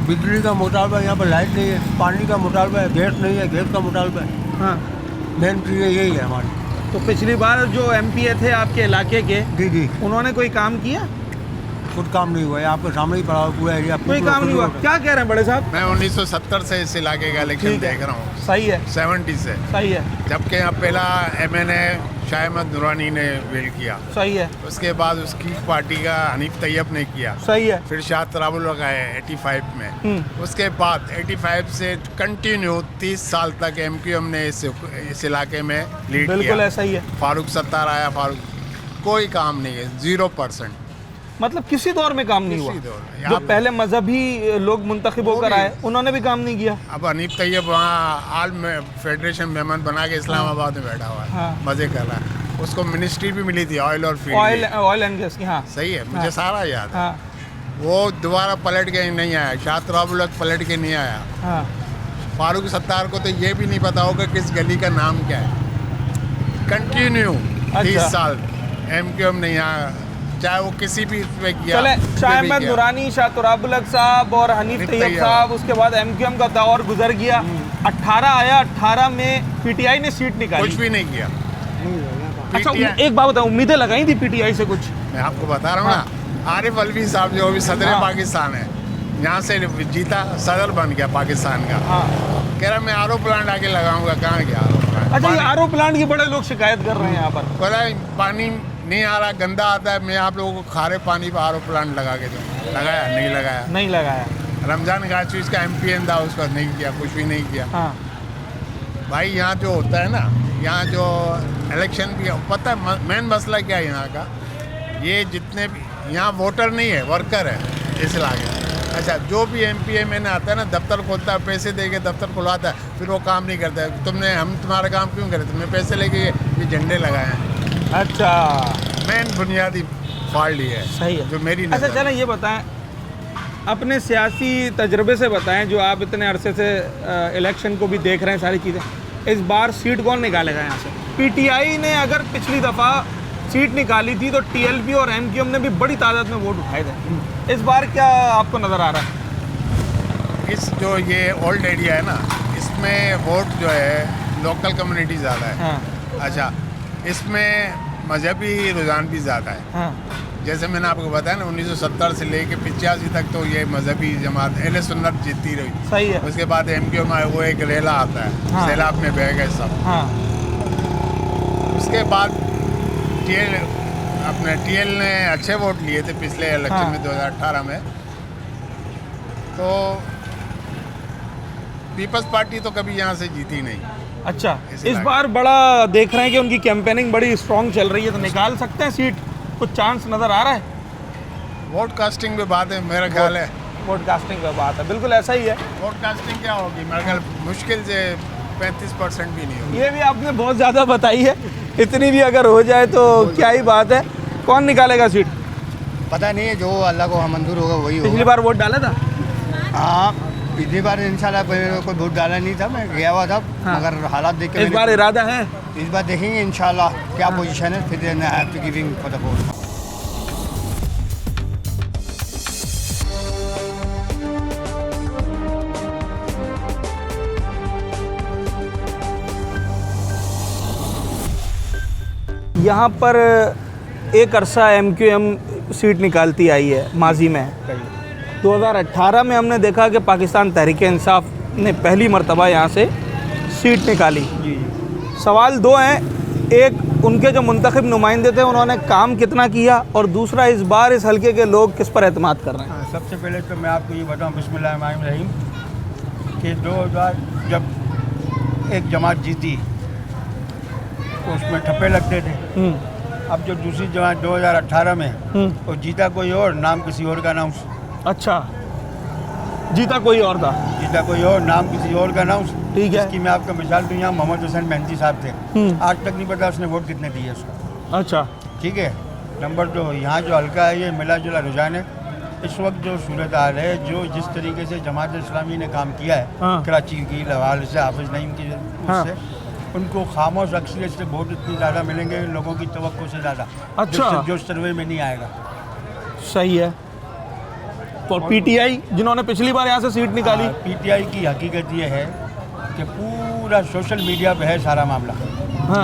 बिजली का मुतालबा, यहाँ पर लाइट नहीं है, पानी का मुतालबा है, गैस नहीं है, गैस का मुतालबा है। हाँ, मेन चीज़ यही है हमारी। तो पिछली बार जो एमपीए थे आपके इलाके के, जी, उन्होंने कोई काम किया? कुछ काम नहीं हुआ है, आपके सामने ही पड़ा हुआ पूरा एरिया। कोई काम नहीं हुआ? क्या कह रहे हैं बड़े साहब? मैं 1970 से इस इलाके का इलेक्शन देख रहा हूँ। सही है। 70 से। सही है। जबकि यहाँ पहला MNA शाह अहमद नूरानी ने बिल्ड किया। सही है। उसके बाद उसकी पार्टी का हनीफ तैयब ने किया। सही है। फिर शाह तराबुल आए 85 में। उसके बाद 85 से कंटिन्यू 30 साल तक MQM ने इस इलाके में लीड किया। बिल्कुल ऐसा ही है। फारूक सत्तार आया, कोई काम नहीं है, 0%। मतलब किसी दौर में काम नहीं हुआ। जो पहले मजहबी लोग मुंतखब होकर आए उन्होंने भी काम नहीं किया। अब हनीफ तैयब वहाँ आल में फेडरेशन मेहमान बना के इस्लामाबाद में बैठा हुआ है। हाँ। मजे कर रहा है। उसको मिनिस्ट्री भी मिली थी ऑयल और ऑयल एंड गैस की। हाँ, सही है, मुझे हाँ। सारा याद है। हाँ। वो दोबारा पलट के नहीं आया, शाह तराबुल पलट के नहीं आया। हाँ। फारूक सत्तार को तो ये भी नहीं पता होगा किस गली का नाम क्या है। कंटिन्यू 30 साल MQM नहीं आया, चाहे वो किसी भी पे किया। चले, शाह अहमद नूरानी, शाह तराबुल साहब और हनीफ तैयब साहब, उसके बाद MQM का दौर गुजर गया। 18 आया, 18 में PTI ने सीट निकाली। कुछ भी नहीं किया। अच्छा, एक बात बताओ, उम्मीदें लगाई थी PTI से कुछ? मैं आपको बता रहा हूँ ना, आरिफ अलवी साहब जो अभी सदर पाकिस्तान है, यहाँ से जीता, सदर बन गया पाकिस्तान का। कह रहा मैं RO प्लांट आके लगाऊंगा। कहाँ गया RO प्लांट? अच्छा, ये RO प्लांट की बड़े लोग शिकायत कर रहे हैं यहाँ पर। पता है पानी नहीं आ रहा, गंदा आता है। मैं आप लोगों को खारे पानी पर RO प्लांट लगा के दूँ। लगाया? नहीं लगाया। नहीं लगाया। रमजान गाची इसका MPN था, उसका नहीं किया, कुछ भी नहीं किया। हाँ। भाई यहाँ जो होता है ना, यहाँ जो इलेक्शन भी पता है मेन मसला क्या है यहाँ का, ये जितने भी यहाँ वोटर नहीं है, वर्कर है इस इलाके में। अच्छा, जो भी MPA में आता है ना, दफ्तर खोलता है, पैसे दे के दफ्तर खुलवाता है, फिर वो काम नहीं करता है। हम तुम्हारा काम क्यों करें? तुमने पैसे लेके ये झंडे लगाए हैं। अच्छा, मेन बुनियादी फॉल्ट ये है। सही है जो मेरी अच्छा, चलें ये बताएं, अपने सियासी तजर्बे से बताएं, जो आप इतने अरसे से इलेक्शन को भी देख रहे हैं, सारी चीज़ें, इस बार सीट कौन निकालेगा यहाँ से? PTI ने अगर पिछली दफ़ा सीट निकाली थी तो TLP और MQM ने भी बड़ी तादाद में वोट उठाए थे। इस बार क्या आपको नज़र आ रहा है? इस जो ये ओल्ड एरिया है ना, इसमें वोट जो है लोकल कम्युनिटी ज़्यादा है। हाँ। अच्छा, इसमें मजहबी रुझान भी ज़्यादा है। हाँ। जैसे मैंने आपको बताया ना, 1970 से लेके 85 तक तो ये मजहबी जमात अहले सुन्नत जीतती रही। सही है। उसके बाद MQM आए, वो एक रेला आता है। हाँ। सैलाब में बह गए सब। हाँ। उसके बाद TL ने अच्छे वोट लिए थे पिछले इलेक्शन में 2018 में। तो पीपल्स पार्टी तो कभी यहाँ से जीती नहीं। अच्छा, इस बार बड़ा देख रहे हैं कि उनकी कैंपेनिंग बड़ी स्ट्रॉन्ग चल रही है, तो निकाल सकते हैं सीट? कुछ चांस नज़र आ रहा है? वोट कास्टिंग पे बात है, मेरा ख्याल है। वोट कास्टिंग पे बात है, बिल्कुल ऐसा ही है। वोट कास्टिंग क्या होगी? मेरा ख्याल मुश्किल से 35% भी नहीं होगी। ये भी आपने बहुत ज़्यादा बताई है, इतनी भी अगर हो जाए तो क्या ही बात है। कौन निकालेगा सीट? पता नहीं है, जो अल्लाह को मंजूर होगा वही होगा। पिछली बार वोट डाला था? हाँ, पिछली बार इंशाल्लाह कोई वोट डाला नहीं था, मैं गया हुआ था। हाँ। मगर हालात देख के इस बार इरादा है? इस बार देखेंगे इंशाल्लाह क्या पोजीशन है, फिर I have to giving for the vote. यहाँ पर एक अरसा MQM सीट निकालती आई है माजी में। 2018 में हमने देखा कि पाकिस्तान तहरीक इंसाफ ने पहली मर्तबा यहाँ से सीट निकाली। सवाल दो हैं, एक उनके जो मुंतखब नुमाइंदे थे उन्होंने काम कितना किया, और दूसरा इस बार इस हल्के के लोग किस पर एतमाद कर रहे हैं? सबसे पहले तो मैं आपको ये बताऊँ बिस्मिल्लाहिर्रहमानिर्रहीम कि 2000 जब एक जमात जीती तो उसमें ठप्पे लगते थे। अब जो दूसरी जमात 2018 में वो जीता कोई और, नाम किसी और का नाम। अच्छा, जीता कोई और था। जीता कोई और, नाम किसी और का नाम। ठीक है। इसकी मैं आपको मिसाल दूँ, यहाँ मोहम्मद हुसैन मेहंदी साहब थे, आज तक नहीं पता उसने वोट कितने दिए उसको। अच्छा, ठीक है। नंबर 2, यहाँ जो हल्का है ये मिला जुला रुझान है। इस वक्त जो सूरत हाल है, जो जिस तरीके से जमात इस्लामी ने काम किया है कराची की हवाले से, हाफिज नईम की उससे, उनको खामोश अक्सरियत से वोट इतनी ज़्यादा मिलेंगे लोगों की तवक्को से ज़्यादा। अच्छा, जो सर्वे में नहीं आएगा। सही है। तो पीटीआई जिन्होंने पिछली बार यहाँ से सीट निकाली, पीटीआई की हकीकत ये है कि पूरा सोशल मीडिया पे है सारा मामला,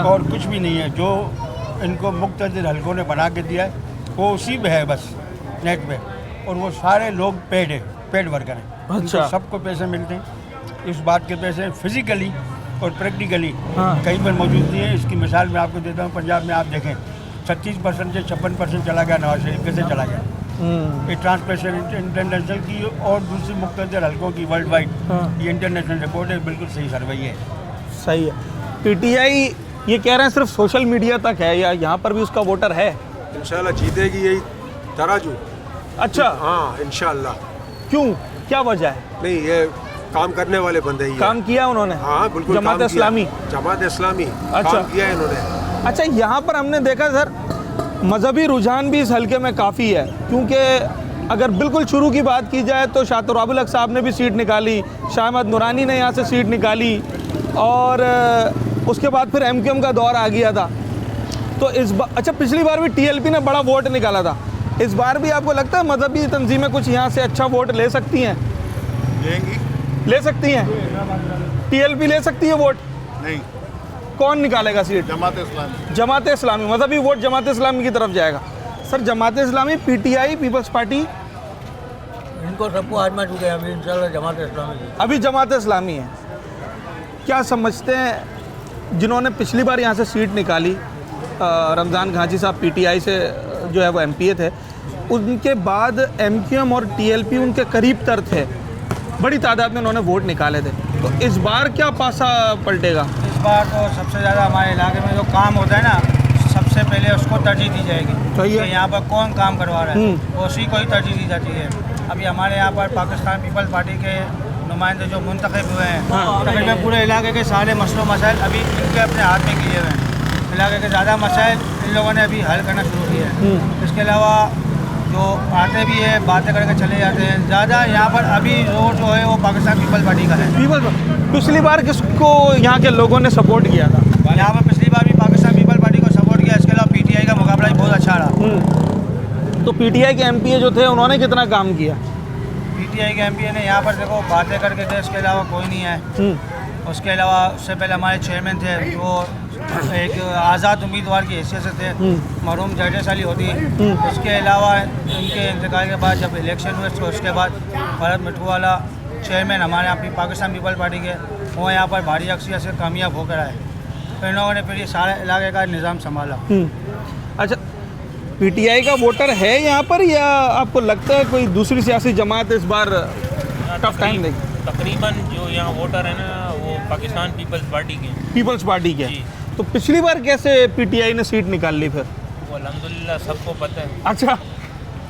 और कुछ भी नहीं है। जो इनको मुख्तलिफ हलकों ने बना के दिया है वो उसी पे है बस, नेट पे, और वो सारे लोग पेड वर्कर हैं। अच्छा, सबको पैसे मिलते हैं। इस बात के पैसे फिजिकली और प्रैक्टिकली कहीं पर मौजूद नहीं है। इसकी मिसाल मैं आपको देता हूँ, पंजाब में आप देखें 36% से 56% चला गया, नवाज शरीफ कैसे चला गया। ये ट्रांसपेरेंसी इंटरनेशनल की और दूसरी मुख्तलिफ हलकों की वर्ल्ड वाइड ये इंटरनेशनल रिपोर्ट है, बिल्कुल सही सर्वे है। सही है। पीटीआई ये कह रहे हैं सिर्फ सोशल मीडिया तक है, या यहाँ पर भी उसका वोटर है? इंशाल्लाह जीतेगी यही तराजू। अच्छा, हाँ इंशाल्लाह। क्यों, क्या वजह है? नहीं, ये काम करने वाले बंदे ही काम किया उन्होंने। हाँ बिल्कुल, जमात इस्लामी। जमात इस्लामी अच्छा, काम किया है इन्होंने। अच्छा, यहाँ पर हमने देखा सर मजहबी रुझान भी इस हल्के में काफ़ी है, क्योंकि अगर बिल्कुल शुरू की बात की जाए तो शाह तराबुल हक साहब ने भी सीट निकाली, शाह अहमद नूरानी ने यहाँ से सीट निकाली, और उसके बाद फिर एमक्यूएम का दौर आ गया था। तो इस बार, अच्छा, पिछली बार भी टीएलपी ने बड़ा वोट निकाला था, इस बार भी आपको लगता है मजहबी तंजीमें कुछ यहाँ से अच्छा वोट ले सकती हैं? ले सकती हैं? टीएलपी ले सकती है वोट? नहीं। कौन निकालेगा सीट? जमात इस्लामी। जमात इस्लामी, मजहबी वोट जमात इस्लामी की तरफ जाएगा। Sir, Jamaat Islami, PTI, Peoples party, इनको सबको आजमा चुके हैं। अभी इंशाल्लाह जमात इस्लामी, अभी जमात इस्लामी है। क्या समझते हैं जिन्होंने पिछली बार यहाँ से सीट निकाली, रमज़ान घांची साहब पीटीआई से जो है वो एमपीए थे, उनके बाद एमक्यूएम और टीएलपी उनके करीब तर थे, बड़ी तादाद में उन्होंने वोट निकाले थे, तो इस बार क्या पासा पलटेगा? इस बार तो सबसे ज़्यादा हमारे इलाके में जो काम होता है ना, सबसे पहले उसको तरजीह दी जाएगी। सही है। कि यहाँ पर कौन काम करवा रहा है, उसी को ही तरजीह दी जाती है। अभी हमारे यहाँ पर पाकिस्तान पीपल्स पार्टी के नुमाइंदे जो मुंतखब हुए हैं, तकरीबन पूरे इलाके के सारे मसलों मसाइल अभी इनके अपने हाथ में किए हुए हैं। इलाके के ज़्यादा मसाइल इन लोगों ने अभी हल करना शुरू किए हैं। इसके अलावा जो आते भी है, बातें करके चले जाते हैं। ज़्यादा यहाँ पर अभी रोड जो है वो पाकिस्तान पीपल्स पार्टी का है। पिछली बार किसको यहाँ के लोगों ने सपोर्ट किया था? यहाँ पर पिछली बार भी पाकिस्तान पीपल्स पार्टी को सपोर्ट किया। इसके अलावा पीटीआई का मुकाबला भी बहुत अच्छा रहा। तो पीटीआई के एमपीए जो थे उन्होंने कितना काम किया? पीटीआई के एमपीए ने यहाँ पर देखो बातें करके थे, इसके अलावा कोई नहीं है। उसके अलावा उससे पहले हमारे चेयरमैन थे, वो एक आज़ाद उम्मीदवार की हैसियत से थे, मरहूम जर्जेस अली होती। उसके अलावा इनके इंतकाल के बाद जब इलेक्शन हुए तो उसके बाद भरत मिठू वाला चेयरमैन हमारे यहाँ पाकिस्तान पीपल पार्टी के, वो यहाँ पर भारी अक्सरियत से कामयाब होकर आए। तो इन लोगों ने फिर ये सारे इलाके का निज़ाम संभाला। अच्छा, पीटीआई का वोटर है यहाँ पर, या आपको लगता है कोई दूसरी सियासी जमात इस बार टफ टाइम देगी? तकरीबन जो यहाँ वोटर है ना वो पाकिस्तान पीपल्स पार्टी के। पीपल्स पार्टी के। तो पिछली बार कैसे पीटीआई ने सीट निकाल ली फिर? वो अल्हम्दुलिल्लाह सबको पता है। अच्छा,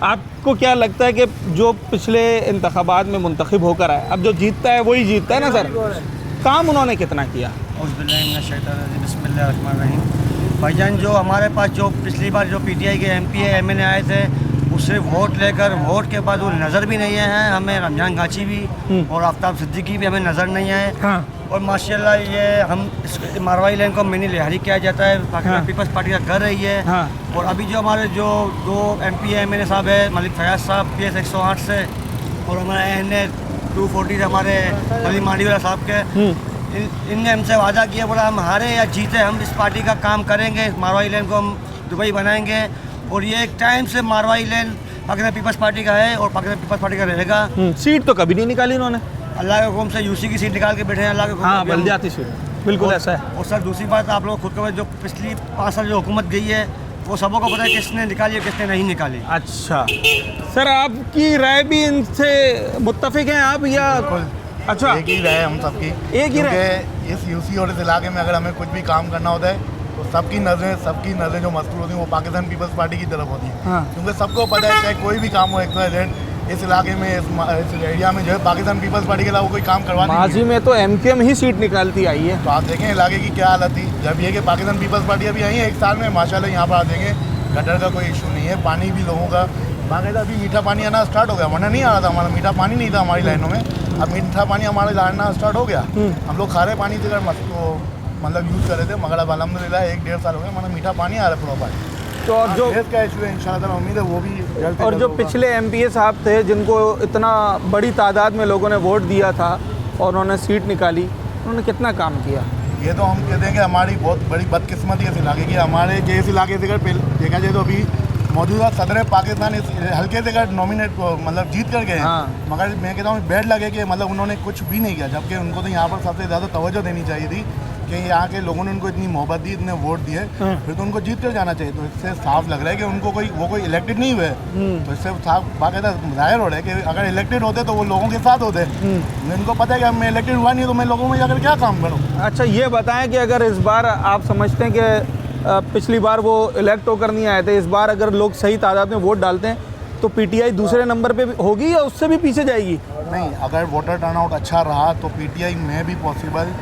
आपको क्या लगता है कि जो पिछले इंतखाबात में मुंतखब होकर आए, अब जो जीतता है वही जीतता है ना सर? काम उन्होंने कितना किया? बिस्मिल्लाहिर्रहमानिर्रहीम। भाईजान, जो हमारे पास जो पिछली बार जो पीटीआई के एमपीए एमएनए आए थे, उससे वोट लेकर वोट के बाद वो नज़र भी नहीं आए हैं हमें। रमजान गाची भी और आफ्ताब सिद्दीकी भी हमें नज़र नहीं आए। और माशाल्लाह ये हम मारवाड़ी लाइन को मिनी लिहारी किया जाता है, पाकिस्तान पीपल्स पार्टी का घर रही है। और अभी जो हमारे जो दो एमपी एमएनए साहब है, मलिक फयाज साहब PS 108 से, और हमारे एनए 240 हमारे अली मांडीवाला साहब के, इनने हमसे वादा किया, बोला हम हारे या जीते हम इस पार्टी का काम करेंगे, मारवाड़ी लाइन को हम दुबई बनाएंगे। और ये एक टाइम से Marwari line Pakistan Peoples Party का है और पाकिस्तान पीपल्स पार्टी का रहेगा। सीट तो कभी नहीं निकाली इन्होंने। अल्लाह के हुक्म से यूसी की सीट निकाल के बैठे हैं। अल्लाह के हुक्म से बल्दियाती सीट, बिल्कुल ऐसा है। और सर दूसरी बात, आप लोग खुद को जो पिछली 5 साल जो हुकूमत गई है वो सबों को पता है किसने निकाली और किसने नहीं निकाली। अच्छा सर, आपकी राय भी इनसे मुत्तफिक हैं आप, या? अच्छा, एक ही राय है हम सबकी, एक ही राय। इस यूसी और इस इलाके में अगर हमें कुछ भी काम करना होता है तो सबकी नज़रें जो मसरूर होती हैं वो पाकिस्तान पीपल्स पार्टी की तरफ होती हैं। क्योंकि सबको पता है चाहे कोई भी काम हो, XYZ इस इलाके में इस एरिया में जो है पाकिस्तान पीपल्स पार्टी के अलावा कोई काम करवा नहीं माजी में तो एमकेएम ही सीट निकालती आई है। तो आप देखें इलाके की क्या हालत थी। जब ये कि पाकिस्तान पीपल्स पार्टी अभी आई है 1 साल में माशाल्लाह यहाँ पर आप देखें गटर का कोई इशू नहीं है, पानी भी लोगों का बाकायदा अभी मीठा पानी आना स्टार्ट हो गया, वरना नहीं आ रहा था हमारा मीठा पानी नहीं था हमारी लाइनों में, अब मीठा पानी हमारे आना स्टार्ट हो गया। हम लोग खारे पानी से मतलब यूज़ कर रहे थे, मगर अब अल्हम्दुलिल्लाह 1-1.5 साल हो गया हमारा मीठा पानी आ रहा है प्रॉपर। तो और जो का इशू है इंशाल्लाह उम्मीद है वो भी जल्द से और जल्द जो होगा। पिछले एमपीए साहब थे जिनको इतना बड़ी तादाद में लोगों ने वोट दिया था और उन्होंने सीट निकाली, उन्होंने कितना काम किया? ये तो हम कहते हैं कि हमारी बहुत बड़ी बदकिस्मती है इस इलाके की। हमारे के इस इलाके से अगर देखा जाए तो अभी मौजूदा सदर पाकिस्तान इस हल्के से अगर नॉमिनेट मतलब जीत कर गए हैं, मगर मैं कहता हूँ बैड लगे कि मतलब उन्होंने कुछ भी नहीं किया, जबकि उनको तो यहाँ पर सबसे ज़्यादा तवज्जो देनी चाहिए थी कि यहाँ के लोगों ने उनको इतनी मोहब्बत दी, इतने वोट दिए, फिर तो उनको जीत कर जाना चाहिए। तो इससे साफ लग रहा है कि उनको कोई इलेक्टेड नहीं हुए, तो इससे साफ बाकायदा जाहिर हो रहा है कि अगर इलेक्टेड होते तो वो लोगों के साथ होते। उनको पता है कि मैं इलेक्टेड हुआ नहीं तो मैं लोगों में जाकर क्या काम करूँ। अच्छा ये बताएं कि अगर इस बार आप समझते हैं कि पिछली बार वो इलेक्ट होकर नहीं आए थे, इस बार अगर लोग सही तादाद में वोट डालते हैं तो पीटीआई दूसरे नंबर पे होगी या उससे भी पीछे जाएगी? नहीं, अगर वोटर टर्नआउट अच्छा रहा तो पीटीआई में भी पॉसिबल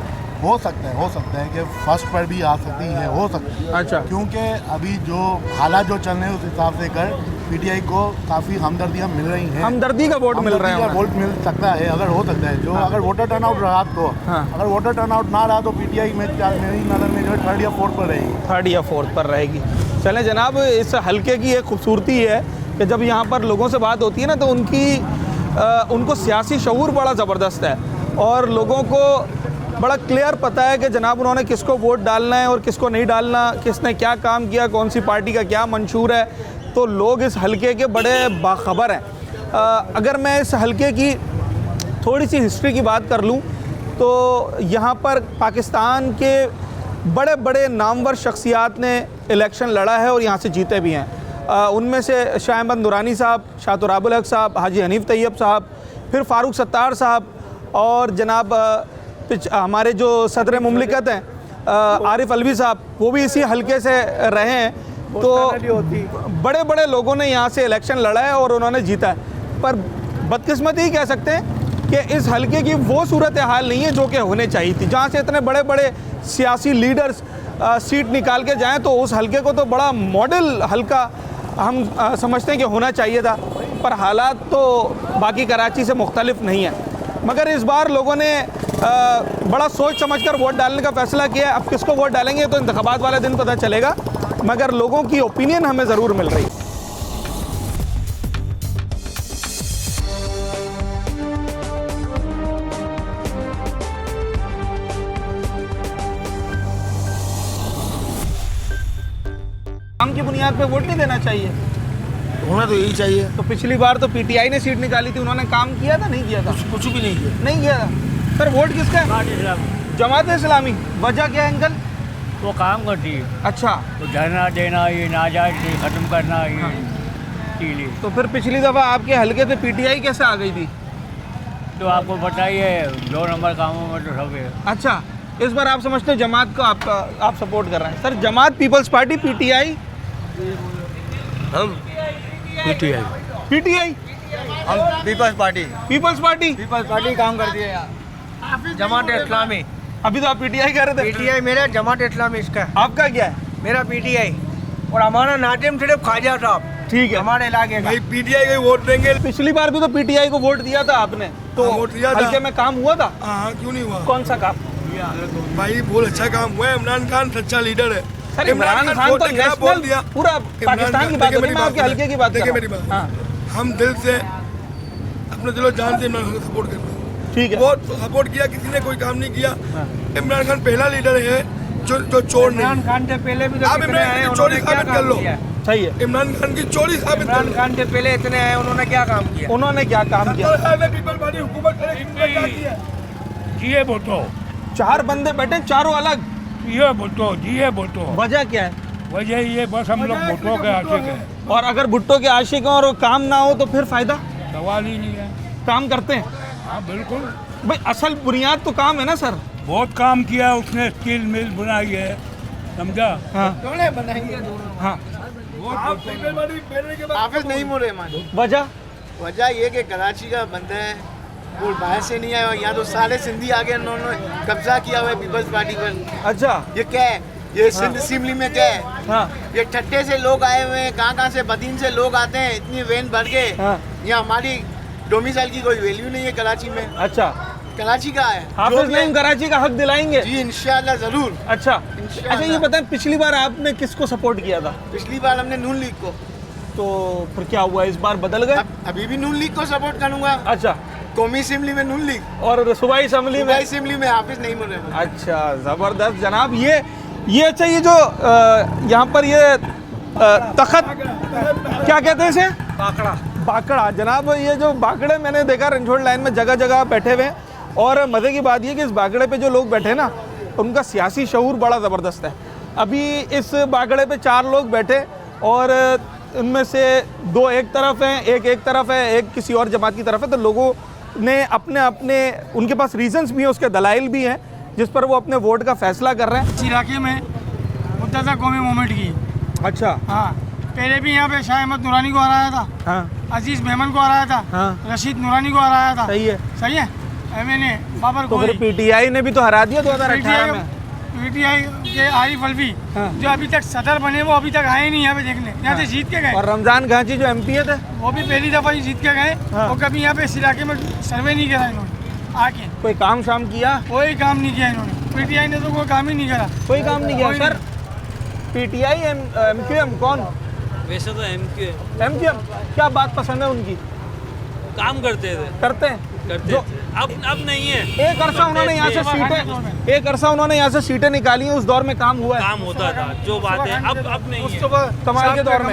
हो सकता है कि फर्स्ट पर भी आ सकती है, हो सकती है। अच्छा, क्योंकि अभी जो हालात जो चल रहे हैं उस हिसाब से कर पीटीआई को काफ़ी हमदर्दियाँ मिल रही हैं, हमदर्दी का वोट मिल रहा है, वोट मिल सकता है, अगर हो सकता है जो अगर वोटर टर्नआउट रहा तो। अगर वोटर टर्नआउट ना रहा तो पीटीआई में मेरी नज़र में जो है 3rd या 4th पर रहेगी। 3rd या 4th पर रहेगी। चलें जनाब, इस हल्के की एक खूबसूरती है कि जब यहाँ पर लोगों से बात होती है ना तो उनको सियासी शऊर बड़ा ज़बरदस्त है और लोगों को बड़ा क्लियर पता है कि जनाब उन्होंने किसको वोट डालना है और किसको नहीं डालना, किसने क्या काम किया, कौन सी पार्टी का क्या मंशूर है। तो लोग इस हल्के के बड़े बाखबर हैं। अगर मैं इस हल्के की थोड़ी सी हिस्ट्री की बात कर लूँ तो यहाँ पर पाकिस्तान के बड़े बड़े नामवर शख्सियात ने इलेक्शन लड़ा है और यहाँ से जीते भी हैं। उनमें से शाह अहमद नूरानी साहब, शाह तुराबुल हक साहब, हाजी हनीफ तैयब साहब, फिर फ़ारूक सत्तार साहब और जनाब हमारे जो सदर मुमलिकत हैं आरिफ अलवी साहब, वो भी इसी हल्के से रहे हैं। तो बड़े बड़े लोगों ने यहाँ से इलेक्शन लड़ा है और उन्होंने जीता है। पर बदकिस्मती ही कह सकते हैं कि इस हल्के की वो सूरत हाल नहीं है जो कि होने चाहिए थी। जहाँ से इतने बड़े बड़े सियासी लीडर्स सीट निकाल के जाएँ तो उस हल्के को तो बड़ा मॉडल हल्का हम समझते हैं कि होना चाहिए था, पर हालात तो बाकी कराची से मुख्तलिफ नहीं है। मगर इस बार लोगों ने बड़ा सोच समझकर वोट डालने का फ़ैसला किया है। अब किसको वोट डालेंगे तो इंतखाबात वाले दिन पता चलेगा, मगर लोगों की ओपिनियन हमें ज़रूर मिल रही है। काम की बुनियाद पे वोट नहीं देना चाहिए, होना तो यही चाहिए। तो पिछली बार तो पीटीआई ने सीट निकाली थी, उन्होंने काम किया था नहीं किया था? कुछ भी नहीं किया। नहीं किया था। सर वोट किसका है? जमात इस्लामी। वजह क्या है अंकल? वो काम करती है। अच्छा, तो धरना देना, ये नाजायज ख़त्म करना, ये इसीलिए। तो फिर पिछली दफ़ा आपके हल्के से पीटीआई कैसे आ गई थी? तो आपको बताइए 2 नंबर कामों में तो सब है। अच्छा, इस बार आप समझते हो जमात को आप सपोर्ट कर रहे हैं? Sir Jamaat, Peoples Party, PTI? हम पीटीआई। पीटीआई? हम Peoples Party. Peoples Party? Peoples Party काम करती है यार। जमात इस्लामी। अभी तो आप पीटीआई कह रहे थे। पीटीआई मेरा, जमात इस्लामी इसका। आपका क्या है? मेरा पीटीआई और हमारा नाजिम सिर्फ ख्वाजा साहब। ठीक है, हमारे इलाके का। पीटीआई को वोट देंगे। पिछली बार भी तो पीटीआई को वोट दिया था आपने, तो वोट दिया था। हल्के में काम हुआ था? हाँ, क्यों नहीं हुआ? कौन सा काम? भाई बहुत अच्छा काम हुआ है। इमरान खान सच्चा लीडर है। सर इमरान खान तो नेशनल पूरा पाकिस्तान की बात हो रही है, मैं आपके हल्के की बात कर रहा हूं। मेरी बात, हम दिल से अपने दिलो जान से इमरान खान को सपोर्ट करते हैं। ठीक है, बहुत सपोर्ट किया, किसी ने कोई काम नहीं किया। इमरान खान पहला लीडर है जो चोर नहीं। इमरान खान से पहले भी आप इमरान खान की चोरी साबित कर लो। सही है, इमरान खान की चोरी साबित कर लो। इमरान खान से पहले इतने आए, उन्होंने क्या काम किया? उन्होंने क्या काम किया? पीपल पार्टी हुकूमत करेगी। जिए बोटो, 4 बंदे बैठे, चारों अलग। ये बोटो, जिए बोटो। वजह क्या है? वजह ये बस हम लोग भुट्टो के आशिक हैं। और अगर भुट्टो के आशिक हैं और वो काम ना हो तो फिर फायदा? सवाल ही नहीं है। काम करते हैं? हाँ बिल्कुल भाई, असल बुनियाद तो काम है ना सर। बहुत काम किया उसने, स्टील मिल बनाई है, समझा? हाँ बनाएंगे। हाँ, ऑफिस नहीं मुड़े। वजह वजह ये कि कराची का बंदा है, वो बाहर से नहीं आया, यहाँ तो सारे सिंधी आ गए, उन्होंने कब्जा किया हुआ है पीपल्स पार्टी पर। अच्छा, ये क्या है, ये सिंध असेंबली में क्या है? हाँ। ये ठट्टे से लोग आए हुए हैं, कहाँ से बदीन से लोग आते हैं, इतनी वैन भर के। यहाँ हमारी डोमिसाइल की कोई वैल्यू नहीं है कराची में। अच्छा, कराची का है, हाफिज नईम कराची का हक दिलाएंगे जी इंशाल्लाह जरूर। अच्छा, अच्छा ये बताएं पिछली बार आपने किसको सपोर्ट किया था? पिछली बार हमने नून लीग को। तो फिर क्या हुआ, इस बार बदल गए? अभी भी नून लीग को सपोर्ट करूंगा। अच्छा, कौमी असेंबली में नून लीग और सूबाई असेंबली में हाफिज नहीं बोल रहे। अच्छा, जबरदस्त जनाब। ये अच्छा, ये जो यहाँ पर ये तखत क्या कहते हैं इसे? बाकड़ा जनाब। ये जो बाकड़े मैंने देखा रंझोड़ लाइन में जगह जगह बैठे हुए हैं, और मज़े की बात ये कि इस बाकड़े पे जो लोग बैठे हैं ना, उनका सियासी शऊर बड़ा ज़बरदस्त है। अभी इस बाकड़े पे 4 लोग बैठे, और उनमें से 2 एक तरफ हैं, एक तरफ है, एक किसी और जमात की तरफ है। तो लोगों ने अपने अपने, उनके पास रीजंस भी हैं, उसके दलाइल भी हैं, जिस पर वो अपने वोट का फैसला कर रहे हैं। इस इलाके में मुत्तहदा कौमी मूवमेंट की। अच्छा, हाँ, पहले भी यहाँ पे शाह अहमद नूरानी को हराया था, हाँ, अजीज मेमन को हराया था, हाँ, रशीद नूरानी को हराया था। सही है, सही है। मैंने बाबर तो फिर पीटीआई ने भी तो हरा दिया 2018 में। पीटीआई के आरिफ अलवी जो अभी तक सदर बने, वो अभी तक आए नहीं यहाँ पे देखने, यहाँ से जीत के गए। और रमजान घांची जो एमपी थे, वो भी पहली दफा ही जीत के गए, और कभी यहाँ पे इस इलाके में सर्वे नहीं करा इन्होंने आके। कोई काम शाम किया? कोई काम नहीं किया इन्होंने, पीटीआई ने तो कोई काम ही नहीं करा। कोई काम नहीं किया सर। पीटीआई एमक्यूएम कौन? वैसे तो एमक्यूएम क्या बात पसंद है उनकी? काम करते हैं जो अब नहीं है। एक अरसा उन्होंने यहाँ से सीटें निकाली हैं, उस दौर में काम हुआ है, काम होता था, जो बात है अब नहीं है। कमाल के दौर में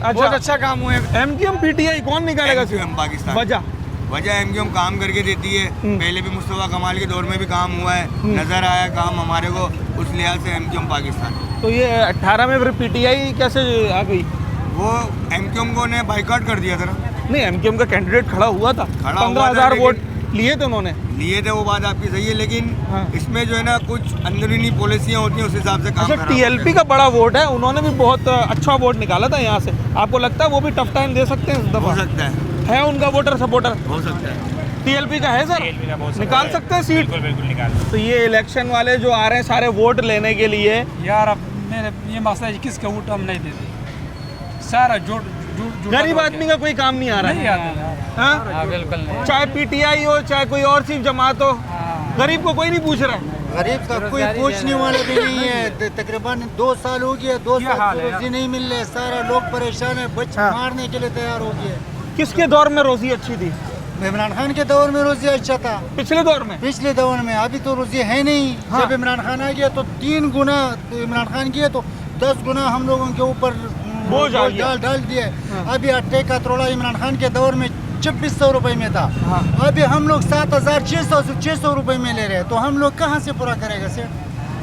बहुत अच्छा काम हुआ है। एमक्यूएम पीटीआई कौन निकालेगा? पाकिस्तान वजह एमक्यूएम काम करके देती है। पहले भी मुस्तफा कमाल के दौर में भी काम हुआ है, नजर आया काम हमारे को, उस लिहाज से एमक्यूएम पाकिस्तान। तो ये 18 में फिर पीटीआई कैसे आ गई? वो एमक्यूएम को ने बाइकआउट कर दिया था। नहीं, एमक्यूएम का कैंडिडेट खड़ा हुआ था, 15,000 वोट लिए थे उन्होंने। लिए थे, वो बात आपकी सही है, लेकिन इसमें जो है ना कुछ अंदरूनी पॉलिसियाँ होती हैं, उस हिसाब से काम। अच्छा, टीएलपी का बड़ा वोट है, उन्होंने भी बहुत अच्छा वोट निकाला था यहाँ से। आपको लगता है वो भी टफ टाइम दे सकते हैं इस दफा? हो सकता है उनका वोटर सपोर्टर हो सकता है। टीएलपी का है सर, निकाल सकते हैं सीट? बिल्कुल निकाल। तो ये इलेक्शन वाले जो आ रहे हैं सारे वोट लेने के लिए, यार अब मेरे ये मसला है, किसका वोट हम नहीं देते, सारा जोड़ गरीब आदमी का कोई काम नहीं आ रहा है। बिल्कुल नहीं, चाहे पीटीआई हो चाहे कोई और सी जमात हो, गरीब को कोई नहीं पूछ रहा है। गरीब का कोई पूछने वाला भी नहीं है। तकरीबन 2 साल हो गया, 2 साल रोजी नहीं मिल रहे, सारा लोग परेशान है, बच्चे मारने के लिए तैयार हो गए। किसके दौर में रोजी अच्छी थी? इमरान खान के दौर में रोजी अच्छा था। पिछले दौर में? पिछले दौर में। अभी तो रोजी है नहीं। जब इमरान खान आ गया तो 3 गुना इमरान खान किया, तो 10 गुना हम लोगों के ऊपर बोझ डाल दिए। अभी आटे का तोड़ा इमरान खान के दौर में 2600 रुपए में था, अभी हम लोग 7,600 रुपए में ले रहे हैं, तो हम लोग कहाँ से पूरा करेगा सर?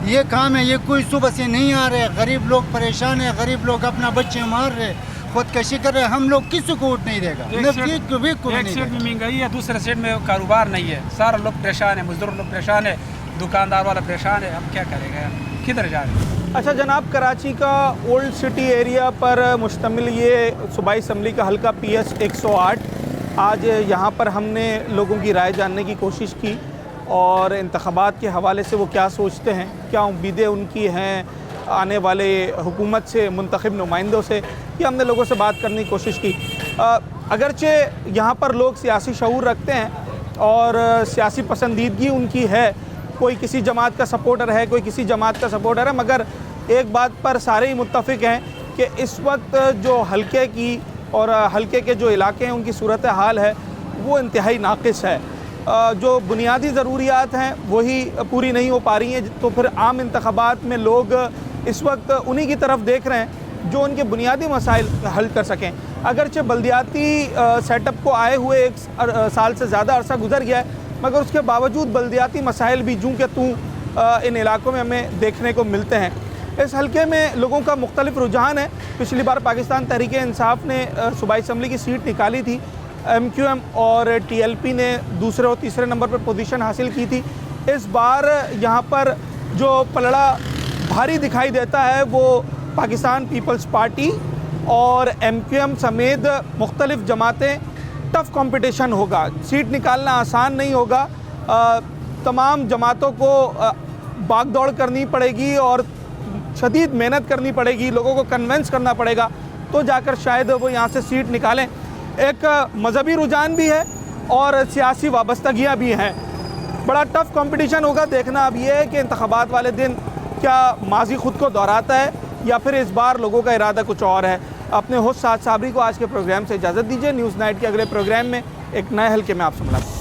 ये काम है, ये कोई सुबह से नहीं आ रहे, गरीब लोग परेशान है, गरीब लोग अपना बच्चे मार रहे, खुदकशी कर रहे हैं, हम लोग किसी को वोट नहीं देगा। एक सेट में महंगाई है, दूसरे सेट में कारोबार नहीं है, सारा लोग परेशान है, मजदूर लोग परेशान है, दुकानदार वाला परेशान है। अब क्या करेगा यार, किधर जा रहे हैं? अच्छा जनाब, कराची का ओल्ड सिटी एरिया पर मुश्तमिल ये सूबाई असम्बली का हल्का PS 108, आज यहाँ पर हमने लोगों की राय जानने की कोशिश की, और इंतख़ाबात के हवाले से वो क्या सोचते हैं, क्या उम्मीदें उनकी हैं आने वाले हुकूमत से, मुंतखब नुमाइंदों से, ये हमने लोगों से बात करने की कोशिश की। अगरचे यहाँ पर लोग सियासी शऊर रखते हैं और सियासी पसंदीदगी उनकी है, कोई किसी जमात का सपोर्टर है, कोई किसी जमात का सपोर्टर है, मगर एक बात पर सारे ही मुत्तफ़िक हैं कि इस वक्त जो हल्के की और हल्के के जो इलाके हैं उनकी सूरत हाल है वो इंतहाई नाक़िस है। जो बुनियादी ज़रूरियात हैं वही पूरी नहीं हो पा रही हैं, तो फिर आम इंतख़ाबात में लोग इस वक्त उन्हीं की तरफ देख रहे हैं जो उनके बुनियादी मसाइल हल कर सकें। अगरचे बल्दियाती सेटअप को आए हुए 1 साल से ज़्यादा अरसा गुजर गया है, मगर उसके बावजूद बल्दियाती मसाइल भी जूँ के तूँ इन इलाकों में हमें देखने को मिलते हैं। इस हल्के में लोगों का मुख्तलिफ रुझान है। पिछली बार पाकिस्तान तहरीक-ए-इंसाफ ने सूबाई असम्बली की सीट निकाली थी, MQM और TLP ने दूसरे और तीसरे नंबर पर पोजीशन हासिल की थी। इस बार यहाँ पर जो पलड़ा भारी दिखाई देता है वो पाकिस्तान पीपल्स पार्टी और MQM समेत मुख्तलिफ जमातें टफ कंपटीशन होगा, सीट निकालना आसान नहीं होगा। तमाम जमातों को भागदौड़ करनी पड़ेगी और शदीद मेहनत करनी पड़ेगी, लोगों को कन्वेंस करना पड़ेगा, तो जाकर शायद वो यहाँ से सीट निकालें। एक मजहबी रुझान भी है और सियासी वाबस्तगियाँ भी हैं। बड़ा टफ कंपटीशन होगा। देखना अब ये है कि इंतखाबात वाले दिन क्या माजी खुद को दोहराता है या फिर इस बार लोगों का इरादा कुछ और है। अपने होस्ट साद साबरी को आज के प्रोग्राम से इजाज़त दीजिए। न्यूज़ नाइट के अगले प्रोग्राम में एक नए हल्के में आपसे मुलाकात।